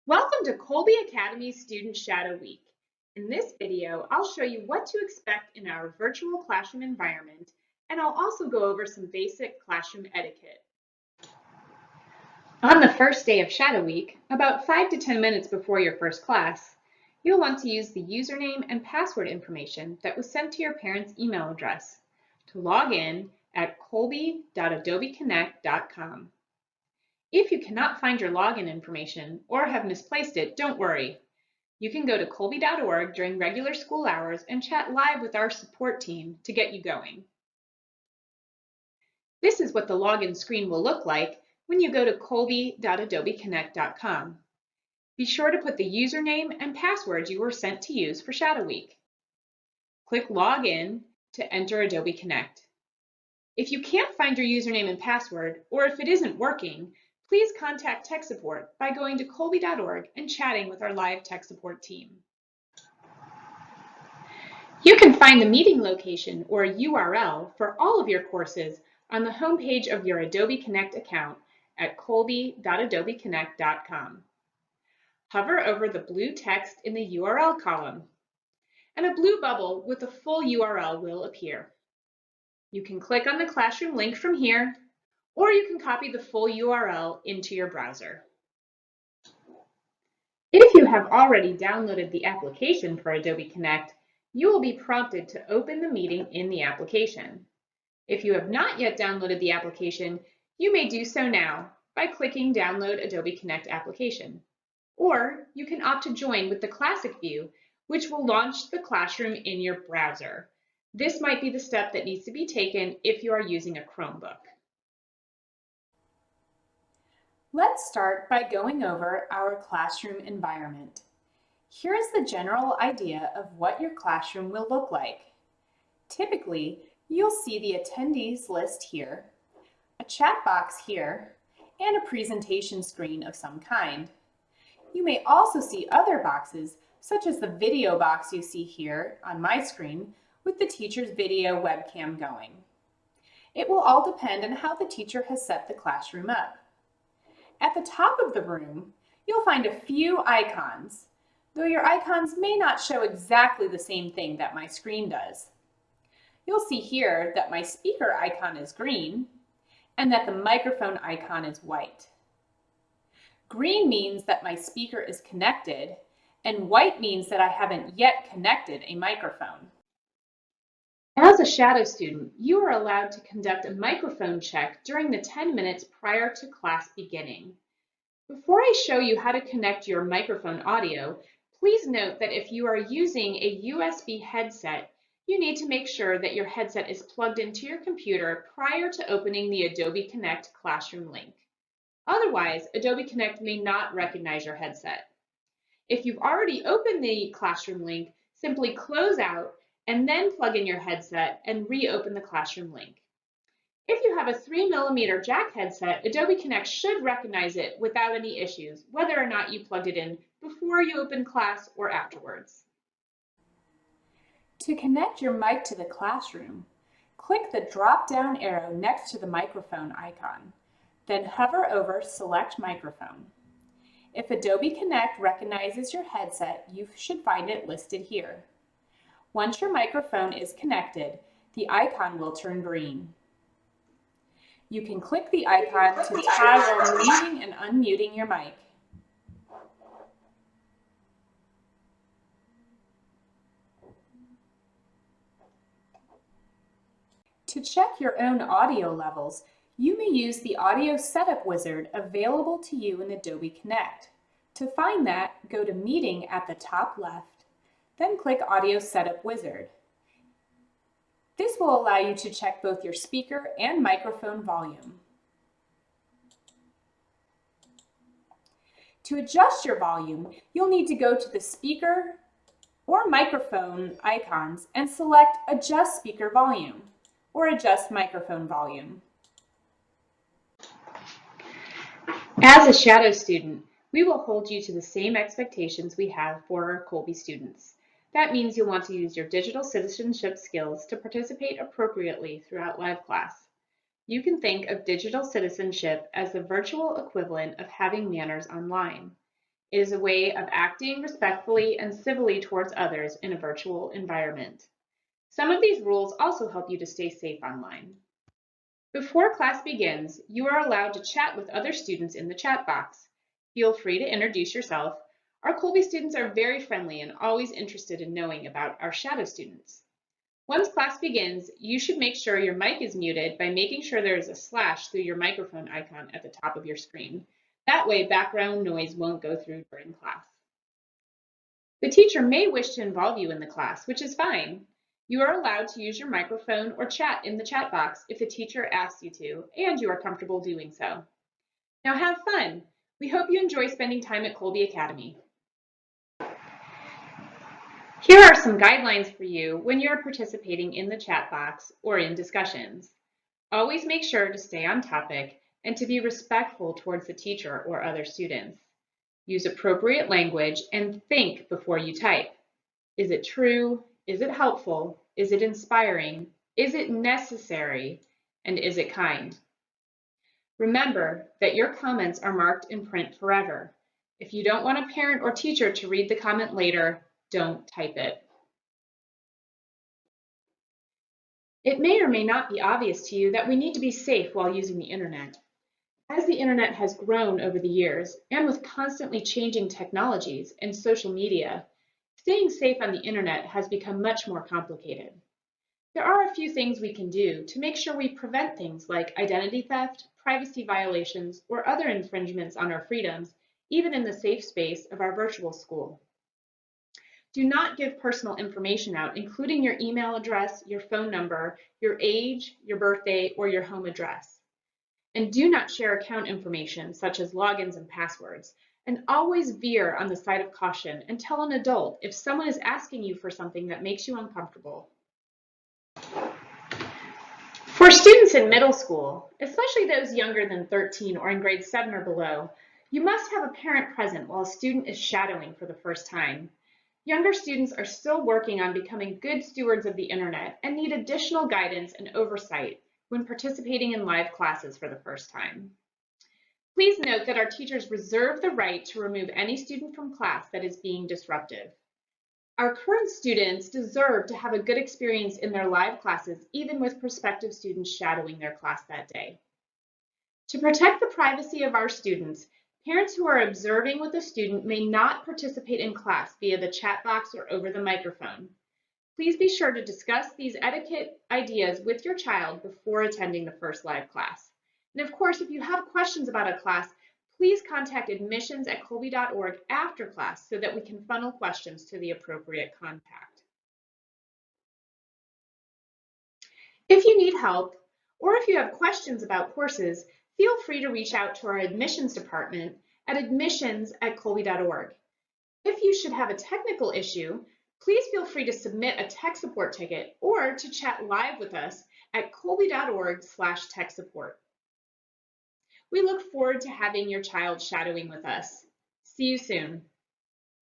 Welcome to Kolbe Academy's Student Shadow Week. In this video, I'll show you what to expect in our virtual classroom environment, and I'll also go over some basic classroom etiquette. On the first day of Shadow Week, about 5 to 10 minutes before your first class, you'll want to use the username and password information that was sent to your parents' email address to log in at kolbe.adobeconnect.com. If you cannot find your login information or have misplaced it, don't worry. You can go to kolbe.org during regular school hours and chat live with our support team to get you going. This is what the login screen will look like when you go to kolbe.adobeconnect.com. Be sure to put the username and password you were sent to use for Shadow Week. Click Login to enter Adobe Connect. If you can't find your username and password, or if it isn't working, please contact tech support by going to kolbe.org and chatting with our live tech support team. You can find the meeting location or URL for all of your courses on the homepage of your Adobe Connect account at kolbe.adobeconnect.com. Hover over the blue text in the URL column, and a blue bubble with the full URL will appear. You can click on the classroom link from here, or you can copy the full URL into your browser. If you have already downloaded the application for Adobe Connect, you will be prompted to open the meeting in the application. If you have not yet downloaded the application, you may do so now by clicking Download Adobe Connect Application. Or you can opt to join with the Classic view, which will launch the classroom in your browser. This might be the step that needs to be taken if you are using a Chromebook. Let's start by going over our classroom environment. Here is the general idea of what your classroom will look like. Typically, you'll see the attendees list here, a chat box here, and a presentation screen of some kind. You may also see other boxes, such as the video box you see here on my screen with the teacher's video webcam going. It will all depend on how the teacher has set the classroom up. At the top of the room, you'll find a few icons, though your icons may not show exactly the same thing that my screen does. You'll see here that my speaker icon is green and that the microphone icon is white. Green means that my speaker is connected, and white means that I haven't yet connected a microphone. As a shadow student, you are allowed to conduct a microphone check during the 10 minutes prior to class beginning. Before I show you how to connect your microphone audio, please note that if you are using a USB headset, you need to make sure that your headset is plugged into your computer prior to opening the Adobe Connect classroom link. Otherwise, Adobe Connect may not recognize your headset. If you've already opened the classroom link, simply close out and then plug in your headset and reopen the classroom link. If you have a 3mm jack headset, Adobe Connect should recognize it without any issues, whether or not you plugged it in before you open class or afterwards. To connect your mic to the classroom, click the drop-down arrow next to the microphone icon, then hover over Select Microphone. If Adobe Connect recognizes your headset, you should find it listed here. Once your microphone is connected, the icon will turn green. You can click the icon to toggle muting and unmuting your mic. To check your own audio levels, you may use the Audio Setup Wizard available to you in Adobe Connect. To find that, go to Meeting at the top left, then click Audio Setup Wizard. This will allow you to check both your speaker and microphone volume. To adjust your volume, you'll need to go to the speaker or microphone icons and select Adjust Speaker Volume or Adjust Microphone Volume. As a shadow student, we will hold you to the same expectations we have for our Kolbe students. That means you'll want to use your digital citizenship skills to participate appropriately throughout live class. You can think of digital citizenship as the virtual equivalent of having manners online. is a way of acting respectfully and civilly towards others in a virtual environment. Some of these rules also help you to stay safe online. Before class begins, you are allowed to chat with other students in the chat box. Feel free to introduce yourself. Our Kolbe students are very friendly and always interested in knowing about our shadow students. Once class begins, you should make sure your mic is muted by making sure there is a slash through your microphone icon at the top of your screen. That way, background noise won't go through during class. The teacher may wish to involve you in the class, which is fine. You are allowed to use your microphone or chat in the chat box if the teacher asks you to, and you are comfortable doing so. Now have fun. We hope you enjoy spending time at Kolbe Academy. Here are some guidelines for you when you're participating in the chat box or in discussions. Always make sure to stay on topic and to be respectful towards the teacher or other students. Use appropriate language and think before you type. Is it true? Is it helpful? Is it inspiring? Is it necessary? And is it kind? Remember that your comments are marked in print forever. If you don't want a parent or teacher to read the comment later, don't type it. It may or may not be obvious to you that we need to be safe while using the internet. As the internet has grown over the years, and with constantly changing technologies and social media, staying safe on the internet has become much more complicated. There are a few things we can do to make sure we prevent things like identity theft, privacy violations, or other infringements on our freedoms, even in the safe space of our virtual school. Do not give personal information out, including your email address, your phone number, your age, your birthday, or your home address. And do not share account information such as logins and passwords. And always veer on the side of caution and tell an adult if someone is asking you for something that makes you uncomfortable. For students in middle school, especially those younger than 13 or in grade 7 or below, you must have a parent present while a student is shadowing for the first time. Younger students are still working on becoming good stewards of the internet and need additional guidance and oversight when participating in live classes for the first time. Please note that our teachers reserve the right to remove any student from class that is being disruptive. Our current students deserve to have a good experience in their live classes, even with prospective students shadowing their class that day. To protect the privacy of our students, parents who are observing with a student may not participate in class via the chat box or over the microphone. Please be sure to discuss these etiquette ideas with your child before attending the first live class. And of course, if you have questions about a class, please contact admissions@kolbe.org after class so that we can funnel questions to the appropriate contact. If you need help, or if you have questions about courses, feel free to reach out to our admissions department at admissions@kolbe.org. If you should have a technical issue, please feel free to submit a tech support ticket or to chat live with us at kolbe.org/tech support. We look forward to having your child shadowing with us. See you soon.